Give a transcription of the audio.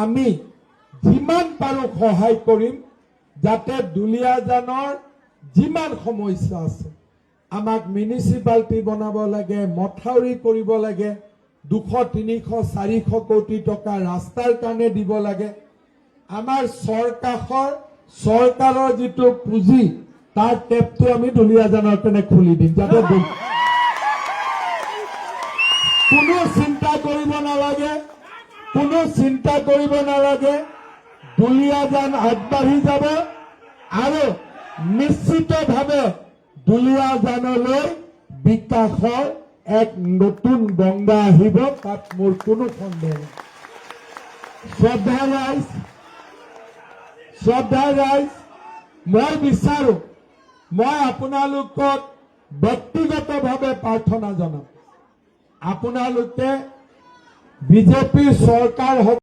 আমি যিমান পাৰোঁ সহায় কৰিম যাতে দুলিয়াজানৰ যিমান সমস্যা আছে আমাক মিউনিচিপালিটি বনাব লাগে, মথাউৰি কৰিব লাগে, 200, 300, 400 কোটি টকা ৰাস্তাৰ কাৰণে দিব লাগে। আমাৰ চৰকাৰৰ যিটো পুঁজি তাৰ টেপটো আমি দুলিয়াজানৰ কাৰণে খুলি দিম, যাতে কোনো চিন্তা কৰিব নালাগে, দুলিয়াজান আগবাঢ়ি যাব আৰু নিশ্চিতভাৱে দুলিয়াজানলৈ বিকাশৰ এক নতুন গংগা আহিব, তাত মোৰ কোনো সন্দেহ নাই। শ্ৰদ্ধা ৰাইজ, মই বিচাৰো মই আপোনালোকক ব্যক্তিগতভাৱে প্ৰাৰ্থনা জনাম, আপোনালোকে বিজেপি চৰকাৰ